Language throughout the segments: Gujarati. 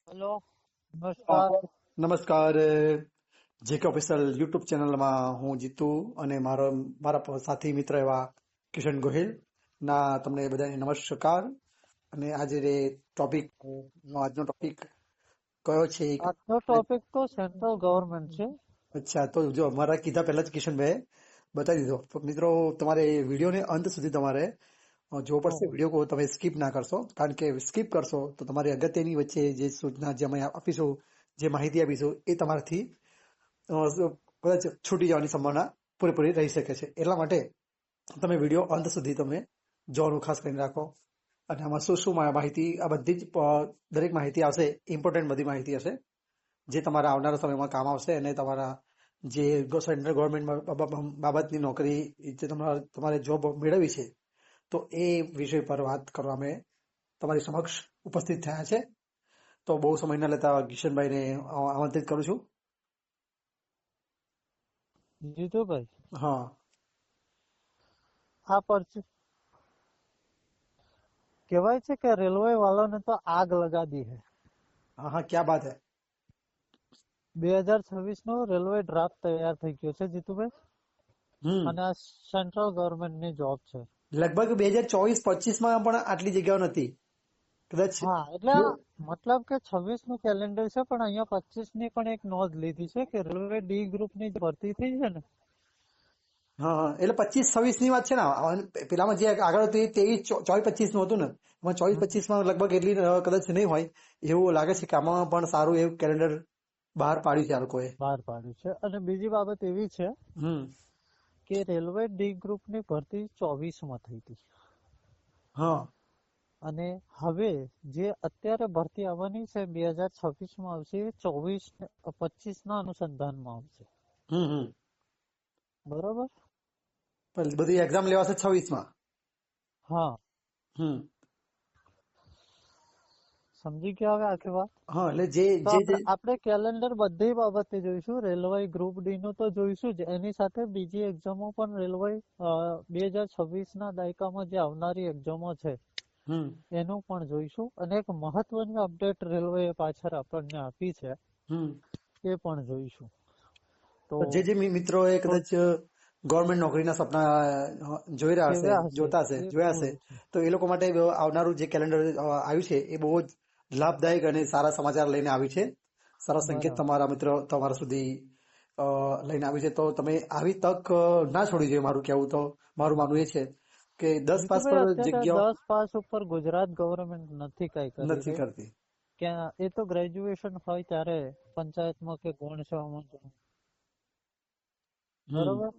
હેલો, નમસ્કાર. નમસ્કાર. જેકે ઓફિશિયલ યુટ્યુબ ચેનલમાં હું જીતુ અને મારા સાથી મિત્ર એવા કિશન ગોહિલ ના તમને બધાને નમસ્કાર. અને આજનો ટોપિક કયો છે? આજનો ટોપિક તો સેન્ટ્રલ ગવર્મેન્ટ છે. અચ્છા, તો જો મારા કીધા પહેલા જ કિશનભાઈ બતાવી દીધો. મિત્રો, તમારે વિડીયોને અંત સુધી તમારે જોવો પડશે. વિડીયો તમે સ્કીપ ના કરશો, કારણ કે સ્કીપ કરશો તો તમારી અગત્યની વચ્ચે જે સૂચના જે અમે આપીશું, જે માહિતી આપીશું, એ તમારાથી કદાચ છૂટી જવાની સંભાવના પૂરેપૂરી રહી શકે છે. એટલા માટે તમે વિડીયો અંત સુધી તમે જોવાનું ખાસ કરીને રાખો. અને આમાં શું શું માહિતી, આ બધી જ દરેક માહિતી આવશે, ઇમ્પોર્ટન્ટ બધી માહિતી હશે, જે તમારા આવનારા સમયમાં કામ આવશે. અને તમારા જે સેન્ટ્રલ ગવર્મેન્ટ બાબતની નોકરી જે તમારે જોબ મેળવવી છે, તો એ વિષય પર વાત કરવા મેં તમારી સમક્ષ ઉપસ્થિત થયા છે. તો બહુ સમય ના લેતા કિશનભાઈને આમંત્રિત કરું છું. જીતુભાઈ, हाँ આ પરથી કહેવાય છે કે રેલવે વાળાને તો આગ લગા દી હે. हाँ हाँ, क्या बात है. 2026 નો રેલવે ડ્રાફ્ટ તૈયાર થઈ ગયો છે જીતુભાઈ, અને આ સેન્ટ્રલ ગવર્મેન્ટની જોબ છે. લગભગ 2024-25 માં પણ આટલી જગ્યાઓ નથી કદાચ. હા, એટલે મતલબ કે 26 નું કેલેન્ડર છે, પણ અહીંયા 25 ની પણ એક નોંધ લીધી છે કે રેલવે ડી ગ્રુપ ની ભરતી થઈ છે ને. હા હા, એટલે 25-26 ની વાત છે ને. પેલામાં જે આગળ હતું એ 23-24-25 નું હતું ને. એમાં 24-25 માં લગભગ એટલી કદાચ નહીં હોય એવું લાગે છે કે આમાં પણ સારું એવું કેલેન્ડર બહાર પાડ્યું છે આ લોકોએ. બહાર પાડ્યું છે. અને બીજી બાબત એવી છે કે રેલવે ડી ગ્રુપ ની ભરતી 24 માં થઈ હતી. હા, અને હવે જે અત્યારે ભરતી આવવાની છે 2026 માં આવશે, 24-25 ના અનુસંધાનમાં આવશે. બરોબર. બધી એક્ઝામ લેવાશે 26 માં. હા, સમજી ગયા હવે આખી વાત. હા, એટલે તો આપણે કેલેન્ડર બધી બાબતે જોઈશું. રેલવે ગ્રુપ ડી નું તો જોઈશું જ, એની સાથે બીજી એક્ઝામો પણ રેલવે 2026 ના દાયકામાં જે આવનારી એક્ઝામો છે એનું પણ જોઈશું. અને એક મહત્વની અપડેટ રેલવે પાછળ આપણને આપી છે એ પણ જોઈશું. તો જે મિત્રોએ કદાચ ગવર્મેન્ટ નોકરીના સપના જોતા હશે, જોયા હશે, તો એ લોકો માટે આવનારું જે કેલેન્ડર આવ્યું છે એ બહુ જ લાભદાયક અને સારા સમાચાર લઈને આવ્યું છે. સારા સંકેત તમારા મિત્રો તમારા સુધી લઈને આવ્યું છે. તો તમે આવી તક ના છોડવી જોઈએ. મારું માનવું એ છે કે 10 પાસ પર જગ્યાઓ 10 પાસ ઉપર ગુજરાત ગવર્મેન્ટ નથી કઈ નથી કરતી. કે એ તો ગ્રેજ્યુએશન હોય ત્યારે પંચાયતમાં કે ગૌણ સેવામાં, બરોબર.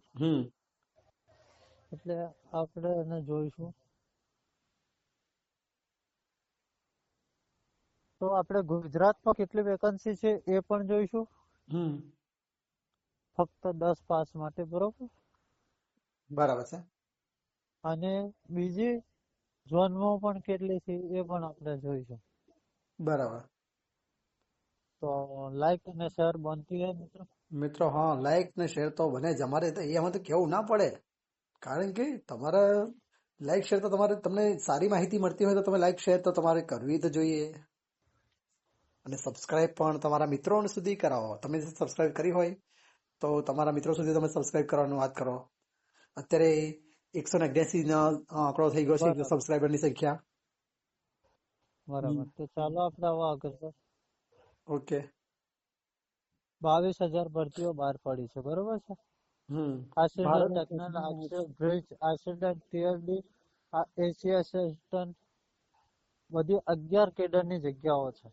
એટલે આપણે એને જોઈશું. તો આપણે ગુજરાતમાં કેટલી વેકન્સી છે એ પણ જોઈશું, ફક્ત 10 પાસ માટે. બરાબર છે. અને બીજી ઝોનમાં પણ કેટલી છે એ પણ આપણે જોઈશું. બરાબર. તો લાઈક અને શેર બનતી હે મિત્રો. હા, લાઈક ને શેર તો બને જ. અમારે એમાં તો કેવું ના પડે, કારણ કે તમારા લાઈક શેર તો તમને સારી માહિતી મળતી હોય તો તમે લાઈક શેર તો તમારે કરવી તો જોઈએ. અને સબસ્ક્રાઇબ પણ તમારા મિત્રો સુધી કરાવો. તમે સબસ્ક્રાઇબ કરી હોય તો તમારા મિત્રો સુધી તમે સબસ્ક્રાઇબ કરવાનું વાત કરો. અત્યારે 188 નો આંકડો થઈ ગયો છે સબસ્ક્રાઇબરની સંખ્યા. બરાબર. તો ચાલો આપણે હવે આગળ. ઓકે. 22,000 ભરતીઓ બહાર પડી છે, બરોબર છે. આસિસ્ટન્ટ ટેકનિકલ, બ્રિજ આસિસ્ટન્ટ, ટીએલડી, એસી આસિસ્ટન્ટ, બધી 11 કેડરની જગ્યાઓ છે.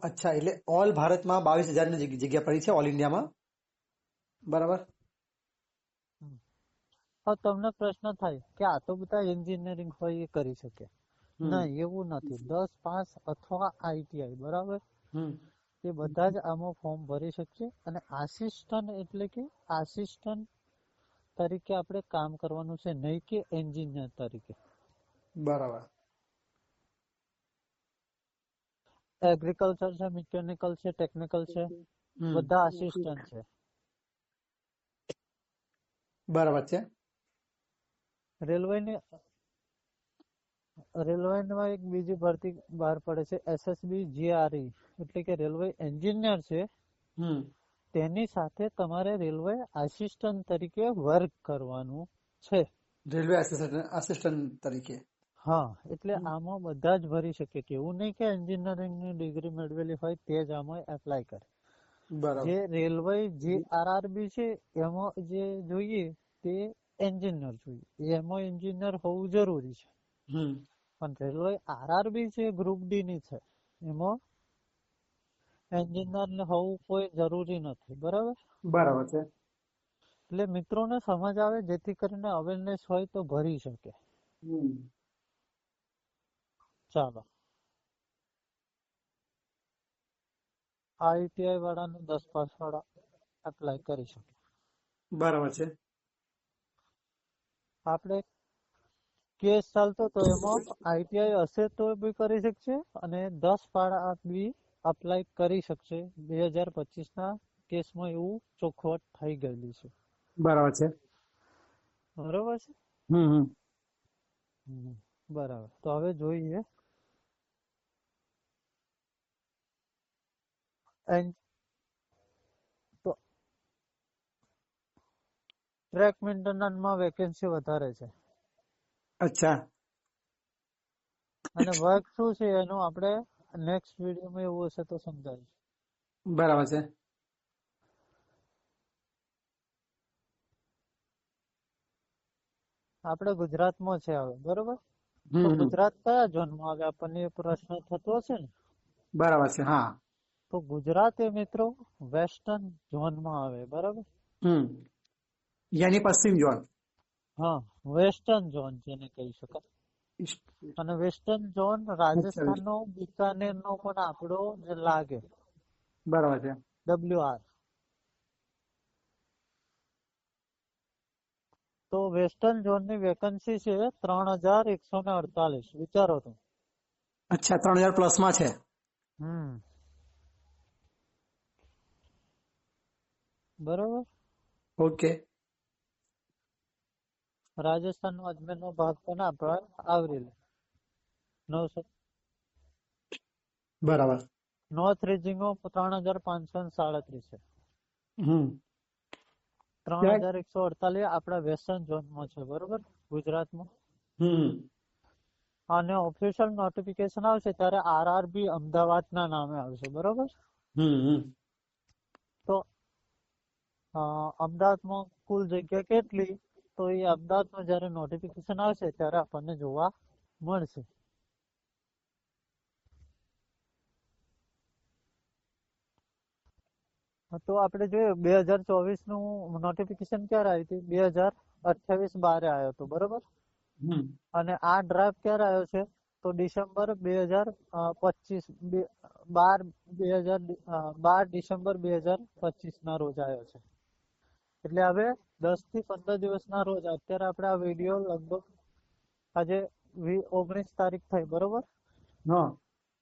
અચ્છા, એટલે ઓલ ભારતમાં 22,000 ની જગ્યા પડી છે, ઓલ ઇન્ડિયામાં. બરાબર. હવે તમને પ્રશ્ન થાય કે આ તો બધા એન્જિનિયરિંગ હોય એ કરી શકે. ના, એવું નથી. 10 પાસ અથવા આઈટીઆઈ, બરાબર, એ બધા જ આમાં ફોર્મ ભરી શકશે. અને આસિસ્ટન્ટ એટલે કે આસિસ્ટન્ટ તરીકે આપણે કામ કરવાનું છે, નહીં કે એન્જિનિયર તરીકે. બરાબર. એગ્રીકલ્ચર છે, મિકેનિકલ છે, ટેકનિકલ છે, બધા આસિસ્ટન્ટ છે. રેલવેમાં એક બીજી ભરતી બહાર પડે છે SSB GRE, એટલે કે રેલવે એન્જિનિયર છે. તેની સાથે તમારે રેલવે આસિસ્ટન્ટ તરીકે વર્ક કરવાનું છે. રેલવે આસિસ્ટન્ટ તરીકે. હા, એટલે આમાં બધા જ ભરી શકે કે એવું નહીં કે એન્જિનિયરિંગ ની ડિગ્રી મેળવેલી હોય તે જ આમાં એપ્લાય કરે. બરાબર. જે રેલવે જે RRB છે એમાં જે જોઈએ તે એન્જિનિયર જોઈએ, એમાં એન્જિનિયર હોવું જરૂરી છે. પણ રેલવે RRB છે ગ્રુપ ડી ની છે, એમાં એન્જિનિયર ને હોવું કોઈ જરૂરી નથી. બરાબર. બરાબર છે. એટલે મિત્રોને સમજ આવે જેથી કરીને અવેરનેસ હોય તો ભરી શકે. ચાલો, ITI વાળાનું 10 પાસ વાળા એપ્લાય કરી શકે. બરાબર છે. આપણે કેસ ચાલતો તો એમાં ITI હશે તો બી કરી શકશે અને 10 પાડા બી અપ્લાય કરી શકશે. 2025 ના કેસમાં એવું ચોખવટ થઈ ગયેલી છે. બરાબર છે. બરોબર છે. બરાબર. તો હવે જોઈએ તો ટ્રેક મેન્ટેનન્સમાં વેકેન્સી વધારે છે. અચ્છા. અને વર્ક શું છે એનું આપણે નેક્સ્ટ વિડીયોમાં એવું હશે તો સમજાવીશ. બરાબર છે. આપણે ગુજરાતમાં છે હવે. બરોબર. તો ગુજરાત કયા ઝોનમાં આવે આપણને એ પ્રશ્ન થતો હશે ને. બરાબર છે. હા. તો ગુજરાત એ મિત્રો વેસ્ટર્ન ઝોનમાં આવે. બરાબર. યાની પશ્ચિમ ઝોન. હા, વેસ્ટર્ન ઝોન જેને કહી શકાય. અને વેસ્ટર્ન ઝોન રાજસ્થાનનો બિકાનેરનો પણ આંકડો જે લાગે. બરાબર છે. WR. તો વેસ્ટર્ન ઝોનની વેકન્સી છે 3148. વિચારો તો. અચ્છા, 3000 પ્લસમાં છે. બરોબર. ઓકે. રાજસ્થાનનો અજમેરનો ભાગ પણ આપણે આવરી લે 900. બરાબર. નોર્થ રીજિંગો 3537 છે. 3148 આપણા વેસ્ટર્ન ઝોનમાં છે. બરોબર, ગુજરાતમાં. અને ઓફિશિયલ નોટિફિકેશન આવશે ત્યારે RRB અમદાવાદના નામે આવશે. બરોબર. તો અમદાવાદમાં કુલ જગ્યા કેટલી, તો એ અમદાવાદમાં જયારે નોટિફિકેશન આવશે ત્યારે આપણને જોવા મળશે. તો આપણે જોઈએ 2024 નું નોટિફિકેશન ક્યારે આવ્યું હતું? 2028 12 આવ્યો હતો. બરોબર. અને આ ડ્રાફ્ટ ક્યારે આવ્યો છે? તો ડિસેમ્બર 2025 12 ડિસેમ્બર 2025 ના રોજ આવ્યો છે. એટલે હવે 10 થી 15 દિવસના રોજ અત્યારે આપણે આ વિડીયો લગભગ આજે 19 તારીખ થઈ. બરોબર.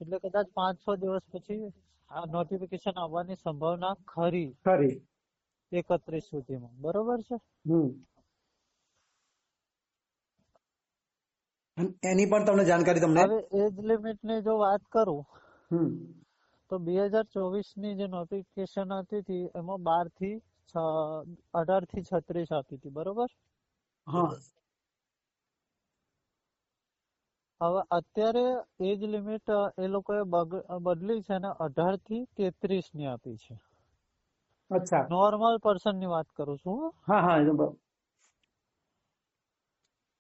એટલે કદાચ 5-6 દિવસ પછી આ નોટિફિકેશન આવવાની સંભાવના ખરી 31 સુધીમાં. બરોબર છે. એની પણ તમને જાણકારી તમને. હવે એજ લિમિટ ની જો વાત કરું તો 2024 ની જે નોટિફિકેશન હતી હતી એમાં 18 થી 36 આપી હતી. બરોબર. હવે અત્યારે એજ લિમિટ એ લોકોએ બદલી છે અને 18 થી 33 ની આપી છે. અચ્છા. નોર્મલ પર્સન ની વાત કરું છું.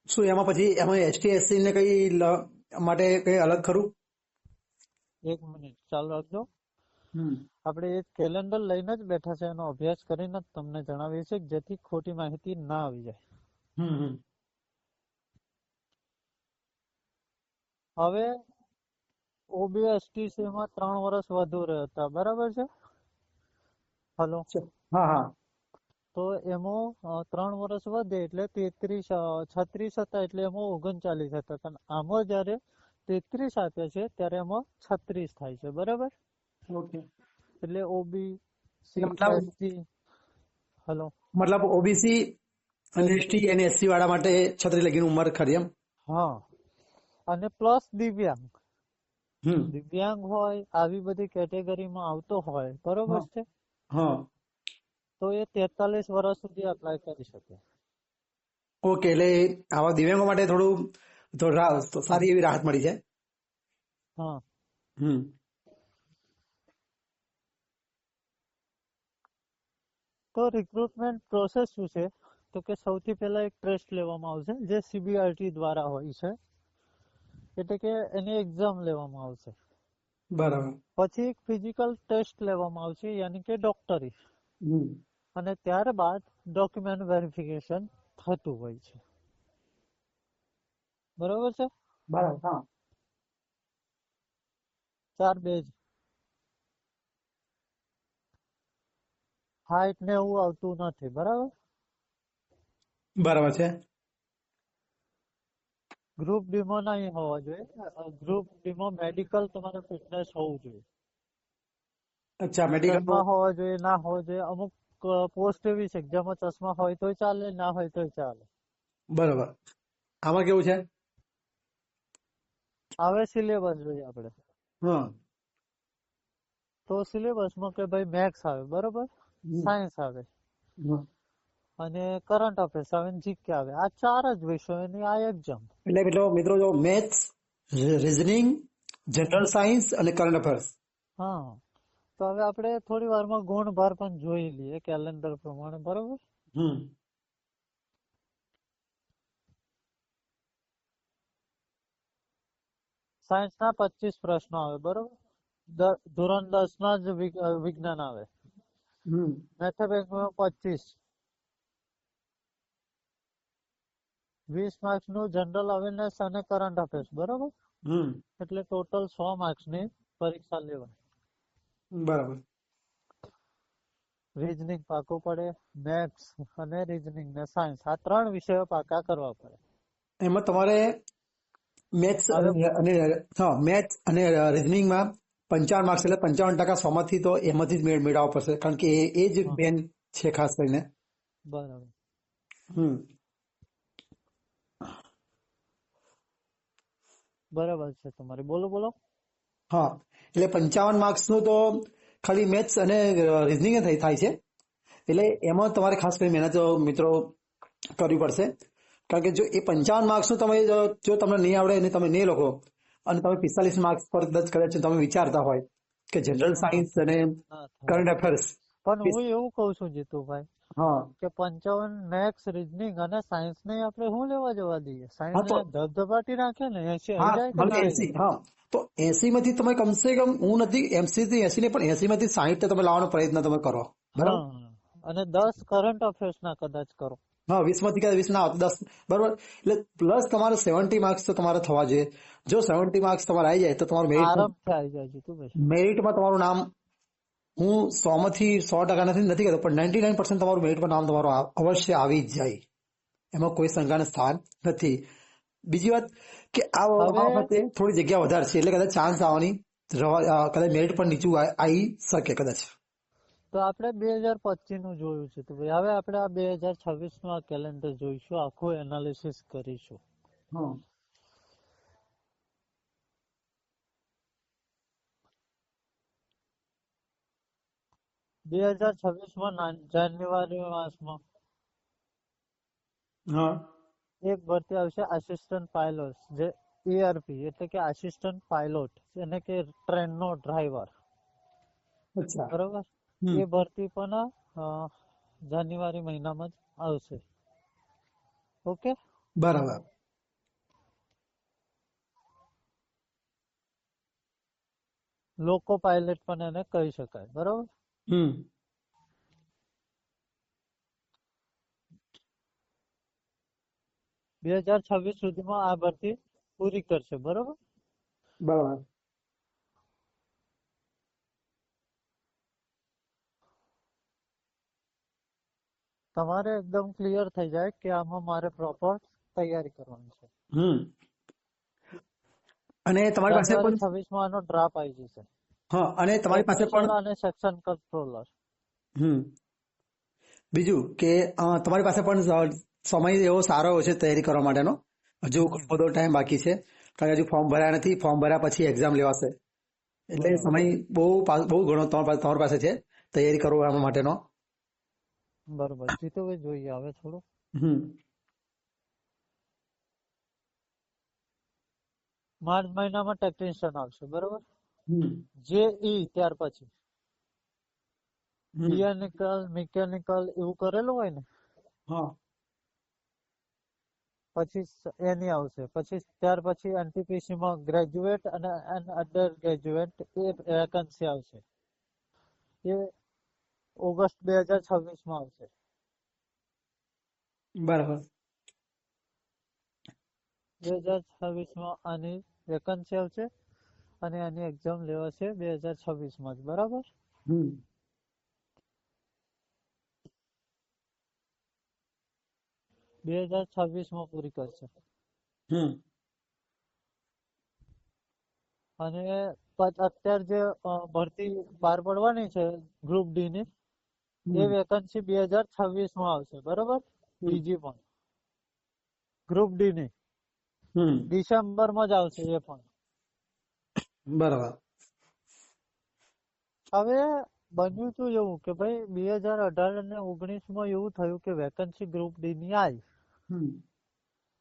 શું એમાં ST SC ને કઈ માટે કઈ અલગ ખરું? એક મિનિટ ચાલુ રાખજો. આપણે એક કેલેન્ડર લઈને જ બેઠા છે, એનો અભ્યાસ કરીને જ તમને જણાવીએ છીએ જેથી ખોટી માહિતી ના આવી જાય. હવે OBSTC માં 3 વર્ષ વધુ રહેતા. બરાબર છે. હલો. તો એમાં 3 વર્ષ વધે એટલે 36 હતા, એટલે એમાં 39 હતા. અને આમાં જયારે 33 આપ્યા છે ત્યારે એમાં 36 થાય છે. બરાબર. એટલે OBC SC. હલો. મતલબ OBC અને ST અને SC વાળા માટે 36 લગીની ઉંમર ખરી એમ? હા. અને પ્લસ દિવ્યાંગ. હમ દિવ્યાંગ હોય, આવી બધી કેટેગરીમાં આવતો હોય, બરોબર હા છે, હા તો એ 43 વર્ષ સુધી અપ્લાય કરી શકે. ઓકે, એટલે આવા દિવ્યાંગો માટે તો સારી એવી રાહત મળી છે. હા. હમ તો રિક્રુટમેન્ટ પ્રોસેસ શું છે, તો કે સૌથી પહેલા એક ટેસ્ટ લેવામાં આવશે જે CBRT દ્વારા હોય છે, એટલે કે એની એક્ઝામ લેવામાં આવશે. બરાબર. પછી એક ફિઝિકલ ટેસ્ટ લેવામાં આવશે, યાની કે ડોક્ટરી, હમ અને ત્યારબાદ ડોક્યુમેન્ટ વેરિફિકેશન થતું હોય છે. બરોબર છે. બરાબર. હા 4 બેજ. હાઈટ ને એવું આવતું નથી. બરાબર. બરાબર છે. ગ્રુપ ડી માં નહીં હોવા જોઈએ. ગ્રુપ ડી માં મેડિકલ તમારે ફિટનેસ હોવું જોઈએ. અચ્છા, મેડિકલ ચશ્મા હોવા જોઈએ, ના હોવા જોઈએ. અમુક પોસ્ટ એવી છે કે જેમાં ચશ્મા હોય તોય ચાલે, ના હોય તોય ચાલે. બરાબર. આમાં કેવું છે? હવે સિલેબસ જોઈએ આપણે. હા તો સિલેબસમાં કે ભાઈ મેથ્સ આવે, બરોબર, સાયન્સ આવે, અને કરંટ અફેર્સ આવે, જીકે આવે. આ 4 જ વિષયોની આ એક્ઝામ. એટલે મિત્રો જો મેથ્સ, રીઝનિંગ, જનરલ સાયન્સ અને કરંટ અફેર્સ. હા. તો હવે આપણે થોડી વારમાં ગુણભાર પણ જોઈ લઈએ કેલેન્ડર પ્રમાણે. બરોબર. સાયન્સના 25 પ્રશ્નો આવે. બરોબર. ધોરણ 10 ના જ વિજ્ઞાન આવે. મેથેમેટિક્સમાં 25. 20 માર્ક્સ નું જનરલ અવેરનેસ અને કરંટ અફેર્સ. બરોબર. એટલે ટોટલ 100 માર્ક્સ ની પરીક્ષા લેવાય. બરાબર. રીઝનિંગ પાકું પડે, મેથ્સ અને રીઝનિંગ ને સાયન્સ, આ 3 વિષયો પાકા કરવા પડે. એમાં તમારે મેથ્સ અને રીઝનિંગમાં 55 માર્ક્સ, એટલે 55% 100 માંથી તો એમાંથી જ મેળવવા પડશે, કારણ કે એ જ બેન છે ખાસ કરીને. બરાબર. બરાબર છે તમારી. બોલો બોલો. હા, એટલે 55 માર્ક્સ નું તો ખાલી મેથ્સ અને રીઝનિંગ થાય છે. એટલે એમાં તમારે ખાસ કરી મહેનત મિત્રો કરવી પડશે, કારણ કે જો એ 55 માર્ક્સ નું તમે જો તમને નહીં આવડે અને તમે નહીં લખો, અને તમે 45 માર્ક્સ પર કદાચ તમે વિચારતા હોય કે જનરલ સાયન્સ અને કરંટ અફેર્સ, પણ હું એવું કઉ છું જીતુભાઈ, હા, કે 55 મેથ્સ, રીઝનિંગ અને સાયન્સ ને આપણે શું લેવા જવા દઈએ? સાયન્સ ને ધબધબાટી નાખે ને 80 આવી જાય કે ના આવી જાય? હા, તો 80 માંથી તમે કમસે કમ, હું નથી 80 થી 80 ને, પણ 80 માંથી 60 તમે લાવવાનો પ્રયત્ન તમે કરો. બરાબર. અને 10 કરંટ અફેર્સ ના કદાચ કરો. હા, 20 માંથી 20 ના આવતો 10. બરોબર. એટલે પ્લસ તમારે 70 માર્ક્સ તો તમારે થવા જોઈએ. જો 70 માર્ક્સ તમારે આવી જાય તો તમારું આરામથી આવી જાય જીતુભાઈ. મેરિટમાં તમારું નામ, હું 100 માંથી 100% નથી કહેતો, પણ 99% તમારું મેરિટમાં નામ તમારું અવશ્ય આવી જ જાય. એમાં કોઈ શંકાને સ્થાન નથી. બીજી વાત કે આ વખતે થોડી જગ્યા વધારે છે, એટલે કદાચ ચાન્સ આવવાની કદાચ મેરિટ પણ નીચું આવી શકે કદાચ. તો આપણે 2025 નું જોયું છે, તો ભાઈ હવે આપણે આ 2026 નું આ કેલેન્ડર જોઈશું, આખું એનાલિસિસ કરીશું. 2026 જાન્યુઆરી માસમાં એક ભરતી આવશે, આસિસ્ટન્ટ પાયલોટ, જે ARP એટલે કે આસિસ્ટન્ટ પાયલોટ, એને કે ટ્રેન નો ડ્રાઈવર. બરોબર. એ ભરતી પણ જાન્યુઆરી મહિનામાં જ આવશે. ઓકે, બરાબર. લોકો પાયલટ પણ એને કહી શકાય. બરોબર. 2026 સુધીમાં આ ભરતી પૂરી કરશે. બરોબર. તમારે એકદમ ક્લિયર થઈ જાય કે આમાં મારે પ્રોપર તૈયારી કરવાની છે. અને તમારી પાસે પણ 26 માં આનો ડ્રાફ્ટ આવી જશે. હા, અને તમારી પાસે પણ અને સેક્શન કંટ્રોલર. બીજું કે તમારી પાસે પણ સમય એવો સારો છે તૈયારી કરવા માટેનો. હજુ બધો ટાઈમ બાકી છે, કારણ કે હજુ ફોર્મ ભર્યા નથી. ફોર્મ ભર્યા પછી એક્ઝામ લેવાશે, એટલે બરાબર સમય બહુ ઘણો તમારી પાસે છે તૈયારી કરવા માટેનો. બરોબર. જીતુભાઈ જોઈએ હવે થોડું. હમ માર્ચ મહિનામાં ટેકનિશિયન આવશે, બરોબર. હમ JEE ત્યાર પછી હમ મિકેનિકલ એવું કરેલું હોય ને, હા પછી એની આવશે. પછી ત્યાર પછી NTPC માં ગ્રેજ્યુએટ અને અંડર ગ્રેજ્યુએટ એ વેકન્સી આવશે. એ ઓગસ્ટ 2026 માં આવશે. બરાબર. 2026 માં આની વેકન્સી આવશે અને આની એક્ઝામ લેવાશે 2026 માં જ, બરાબર. હમ 2026 માં પૂરી કરશે. હમ અને અત્યારે જે ભરતી બહાર પડવાની છે ગ્રુપ ડી ની, એ વેકન્સી 2026 માં આવશે, બરોબર. બીજી પણ ગ્રુપ ડી ની ડિસેમ્બર માં જ આવશે એ પણ. બરાબર. હવે બન્યું હતું એવું કે ભાઈ 2018 અને 19 માં એવું થયું કે વેકન્સી ગ્રુપ ડી ની આવી,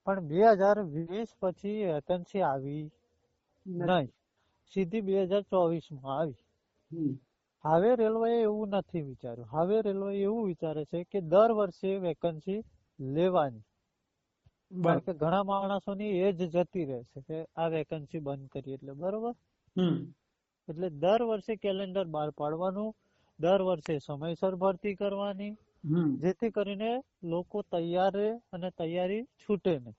પણ 2020 પછી વેકન્સી આવી નહીં, સીધી 2024 માં આવી. હવે રેલવે એવું નથી વિચાર્યું. હવે રેલવે એવું વિચારે છે કે દર વર્ષે વેકન્સી લેવાની, કારણ કે ઘણા માણસોની એજ જતી રહેશે કે આ વેકન્સી બંધ કરી એટલે, બરોબર. એટલે દર વર્ષે કેલેન્ડર બહાર પાડવાનું, દર વર્ષે સમયસર ભરતી કરવાની, જેથી કરીને લોકો તૈયાર રહે અને તૈયારી છૂટે નહીં.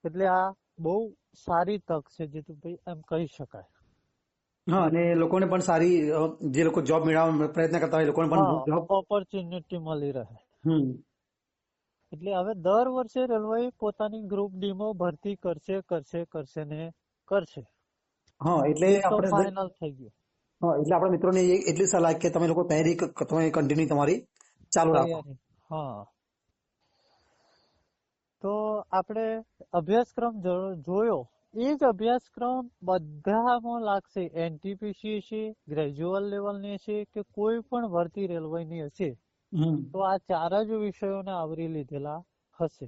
એટલે આ બહુ સારી તક છે જીતુભાઈ, એમ કહી શકાય. હા, અને લોકોને પણ સારી, જે લોકો જોબ મેળવવા પ્રયત્ન કરતા હોય લોકોને પણ જોબ ઓપોર્ચ્યુનિટી મળી રહે. એટલે હવે દર વર્ષે રેલવે પોતાની ગ્રુપ ડી માં ભરતી કરશે ને કરશે. હા, એટલે આપણે ફાઇનલ થઈ ગયું. હા, એટલે આપણા મિત્રોને એટલી સલાહ કે તમે લોકો તૈયારી તમે કન્ટિન્યુ તમારી ચાલુ રાખો. હા, તો આપણે અભ્યાસક્રમ જોયો, એ જ અભ્યાસક્રમ બધામાં લાગશે. NTPC હશે, ગ્રેજ્યુઅલ લેવલની હશે કે કોઈ પણ ભરતી રેલવેની હશે, તો આ ચાર જ વિષયોને આવરી લીધેલા હશે.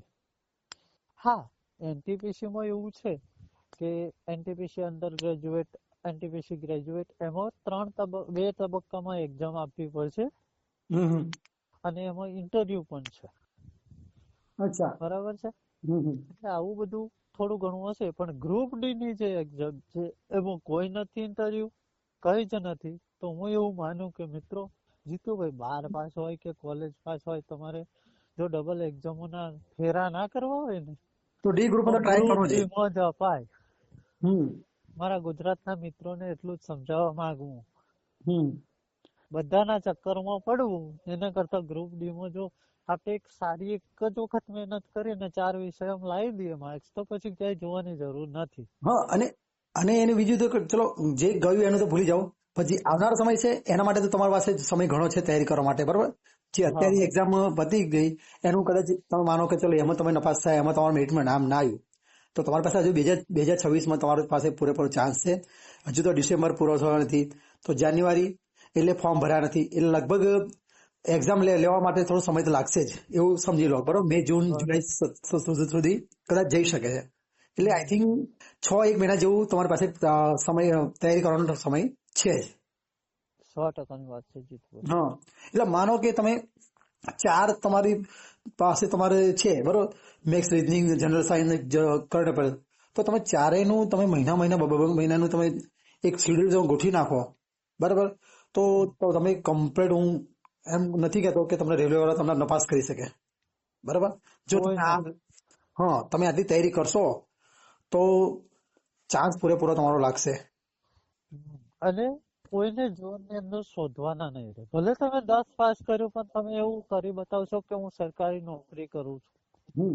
હા, NTPC માં એવું છે કે NTPC under graduate, NTPC graduate, એમાં 2 તબક્કામાં એક્ઝામ આપવી પડશે અને એમાં ઇન્ટરવ્યુ પણ છે. અચ્છા, બરાબર છે. એટલે આવું બધું થોડું ઘણું હશે, પણ ગ્રુપ ડી ની જે એક્ઝામ છે એમાં કોઈ નથી ઇન્ટરવ્યુ, કઈ જ નથી. તો હું એવું માનું કે મિત્રો, જીતુભાઈ 12 પાસ હોય કે કોલેજ પાસ હોય, તમારે જો ડબલ એક્ઝામોના ફેરા ના કરવા હોય ને, તો ડી ગ્રુપ તો ટ્રાય ગ્રુપ કરવો ડી માં જ અપાય. જોઈએ. મારા ગુજરાતના મિત્રોને એટલું જ સમજાવવા માંગુ, બધાના ચક્કરમાં પડવું એના કરતા ગ્રુપ ડી માં જો આપણે એક સારી એક જ વખત મહેનત કરીને 4 વિષયમાં લાવી દઈએ માર્ક્સ, તો પછી ક્યાંય જોવાની જરૂર નથી. હા, અને એનું બીજું તો ચલો, જે ગયું એનું તો ભૂલી જાઓ. પછી આવનારો સમય છે એના માટે તો તમારી પાસે સમય ઘણો છે તૈયારી કરવા માટે, બરોબર. જે અત્યારે એક્ઝામ પતી ગઈ એનું કદાચ તમે માનો કે ચલો એમાં તમે નપાસ થાય, એમાં તમારા મેરિટમાં નામ ના આવ્યું, તો તમારી પાસે હજુ 2026 તમારી પાસે પૂરેપૂરો ચાન્સ છે. હજુ તો ડિસેમ્બર પૂરો થયો નથી, તો જાન્યુઆરી એટલે ફોર્મ ભર્યા નથી, એટલે લગભગ એક્ઝામ લેવા માટે થોડો સમય તો લાગશે જ, એવું સમજી લો, બરોબર. મે, જૂન, જુલાઈ સુધી કદાચ જઈ શકે છે. એટલે આઈ થિંક 6-1 મહિના જેવું તમારી પાસે સમય તૈયારી કરવાનો સમય છે જ. 100% વાત છે જીતુભાઈ. હા, એટલે માનો કે તમે 4 તમારી પાસે તમારે છે, બરોબર. Maths, reasoning, general science, current affair, તો તમે ચારેયનું તમે મહિના 2 મહિનાનું તમે એક શેડ્યુલ ગોઠવી નાખો, બરાબર. તો તમે કમ્પ્લીટ, હું એમ નથી કહેતો કે તમને રેલવે વાળા તમને નપાસ કરી શકે, બરાબર. જો તમે તમે આટલી તૈયારી કરશો તો ચાન્સ પૂરેપૂરો તમારો લાગશે. અને કોઈને જોરની અંદર શોધવાના નહીં રહે. ભલે તમે 10 પાસ કર્યું, પણ તમે એવું કરી બતાવશો કે હું સરકારી નોકરી કરું છું.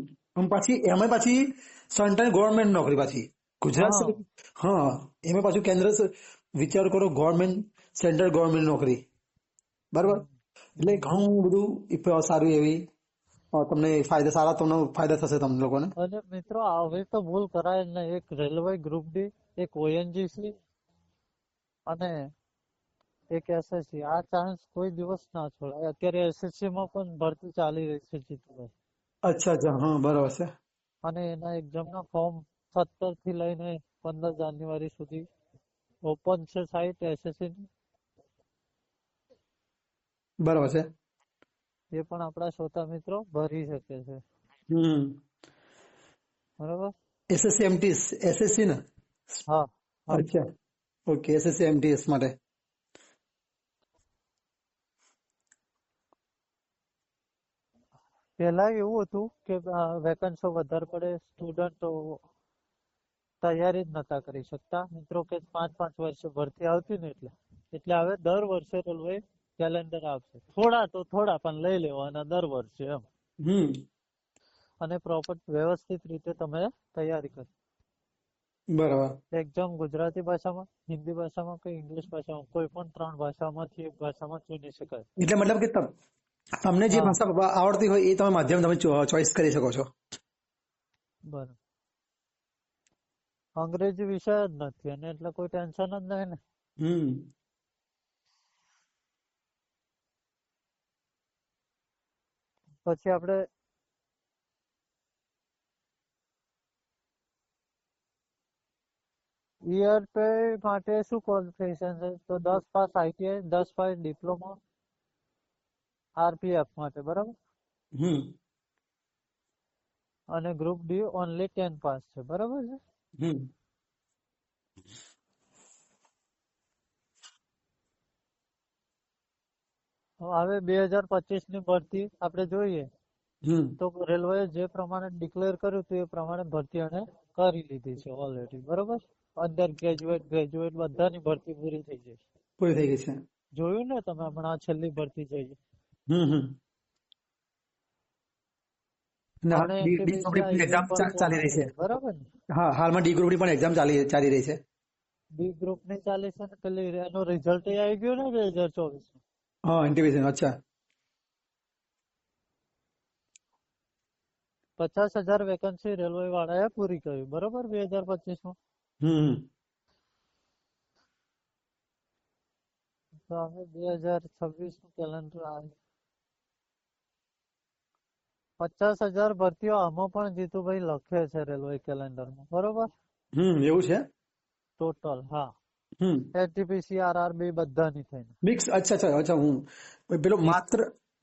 પછી સેન્ટ્રલ ગવર્મેન્ટ નોકરી, પાછી ગુજરાત, હા, એમાં પાછું કેન્દ્ર, વિચાર કરો, ગવર્મેન્ટ, સેન્ટ્રલ ગવર્મેન્ટ નોકરી, બરાબર. એટલે ઘણું બધું સારું એવી તમને સારા ફાયદા થશે તમને લોકોને. અને મિત્રો હવે તો ભૂલ કરાય જ નહીં. એક રેલવે ગ્રુપ ડી, એક ઓએનજીસી અને એક એસએસસી, આ ચાન્સ કોઈ દિવસ ના છોડાય. અત્યારે એસએસસી માં પણ ભરતી ચાલી રહી છે જીતુભાઈ. અચ્છા, હા બરાબર છે. અને એના એક્ઝામ ના ફોર્મ 17 થી લઈને 15 જાન્યુઆરી સુધી ઓપન છે સાઇટ એસએસસી ની. બરાબર છે. એ પણ આપણા શ્રોતા મિત્રો ભરી શકે છે. બરાબર. એસએસસી એમટીએસ એસએસસી ને? હા. અચ્છા, ઓકે. એસએસસી એમટીએસ માટે પેલા એવું હતું કે વેકન્સી વધારે પડે, સ્ટુડન્ટો તૈયારી જ નતા કરી શકતા મિત્રો, કે 5-5 વર્ષે ભરતી આવતી ને એટલે હવે દર વર્ષે રેલવે કેલેન્ડર આવશે. થોડા પણ લઈ લેવાના દર વર્ષે એમ. અને પ્રોપર વ્યવસ્થિત રીતે તમે તૈયારી કરો. બરાબર. એક્ઝામ ગુજરાતી ભાષામાં, હિન્દી ભાષામાં કે ઇંગ્લિશ ભાષામાં, કોઈ પણ 3 ભાષામાંથી એક ભાષામાં ચૂની શકાય. એટલે મતલબ કે તમને જે ભાષા આવડતી હોય એ માધ્યમ તમે ચોઈસ કરી શકો છો. બરાબર. અંગ્રેજી વિષય જ નથી અને એટલે કોઈ ટેન્શન જ નહીં ને. પછી આપણે ઈયર પે માટે શું ક્વોલિફિકેશન છે? તો 10 pass ITI, 10 pass diploma, RPF માટે, બરાબર. અને ગ્રુપ ડી ઓનલી 10 પાસ છે, બરાબર છે. હવે 2025 ની ભરતી આપણે જોઈએ તો રેલવે જે પ્રમાણે ડિક્લેર કર્યું હતું એ પ્રમાણે ભરતી એને કરી લીધી છે ઓલરેડી, બરોબર. અંડર ગ્રેજ્યુએટ બધાની ભરતી પૂરી થઈ ગઈ છે. જોયું ને તમે હમણાં છેલ્લી ભરતી થઈ? ચાલી રહી છે. બરાબર ને? હા, હાલમાં ડી ગ્રુપ ની પણ એક્ઝામ ચાલી રહી છે. ડી ગ્રુપ ની ચાલી છે ને પેલી એનો રિઝલ્ટ આવી ગયો ને 2024. હા, ઇન્ટિગ્રેશન. અચ્છા. 50,000 વેકન્સી રેલવે વાળાએ પૂરી કરી, બરોબર, 2025 માં. તો હવે 2026 નું કેલેન્ડર આવે. 50,000 ભરતીઓ આમાં પણ જીતુભાઈ લખે છે રેલવે કેલેન્ડરમાં, બરોબર. એવું છે ટોટલ. હા. એનટીપીસી, આરઆરબી બધાની થઈને મિક્સ. અચ્છા. હું પેલો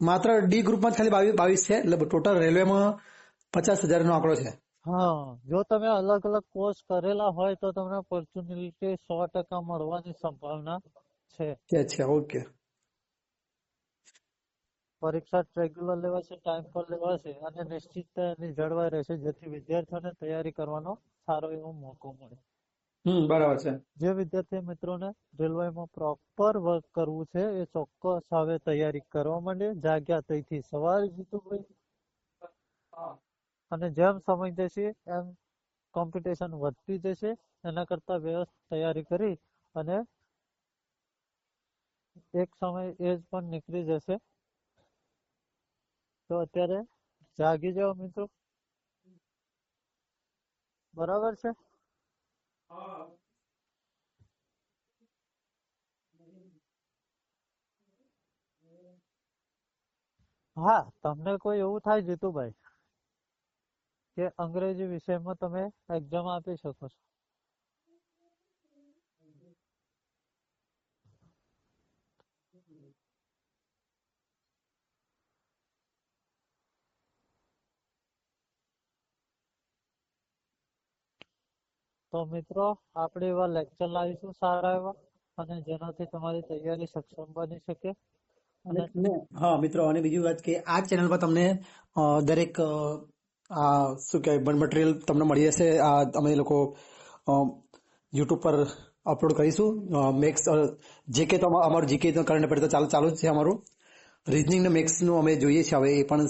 માત્ર ડી ગ્રુપમાં ખાલી 22 છે, એટલે ટોટલ રેલવેમાં 50,000 નો આંકડો છે. હા, જો તમે અલગ અલગ કોર્સ કરેલા હોય તો તમને ઓપોર્ચ્યુનિટી 100% મળવાની સંભાવના છે. ઓકે. પરીક્ષા રેગ્યુલર લેવાશે, ટાઈમ પર લેવાશે અને નિશ્ચિતતા એની જળવાઈ રહેશે, જેથી વિદ્યાર્થીઓને તૈયારી કરવાનો સારો એવો મોકો મળે. બરાબર છે. જે વિદ્યાર્થી મિત્રોને રેલવેમાં પ્રોપર વર્ક કરવું છે એ ચોક્કસ હવે તૈયારી કરવા માંડે. જાગ્યા ત્યાંથી સવારે જીતુભાઈ. અને જેમ સમય જશે એમ કોમ્પિટિશન વધતી જશે. એના કરતા વ્યવસ્થિત તૈયારી કરી અને એક સમય એજ પણ નીકળી જશે. તો અત્યારે જાગી જાઓ મિત્રો, બરાબર છે. હા, તમને કોઈ એવું થાય જીતુભાઈ કે અંગ્રેજી વિષયમાં તમે એક્ઝામ આપી શકો છો, તો મિત્રો આપણે એવા લેક્ચર લાવીશું સારા એવા, અને જેનાથી તમારી તૈયારી સક્ષમ બની શકે. હા મિત્રો, અને બીજી વાત કે આ ચેનલ પર તમને દરેક શું કહેવાય મટીરિયલ તમને મળી જશે. અમે લોકો યુટ્યુબ પર અપલોડ કરીશું. મેક્સ જીકે તો અમારું જીકે કરંટ અફેર તો ચાલુ જ છે. અમારું રીઝનિંગ ને મેક્સ નું અમે જોઈએ છીએ હવે, એ પણ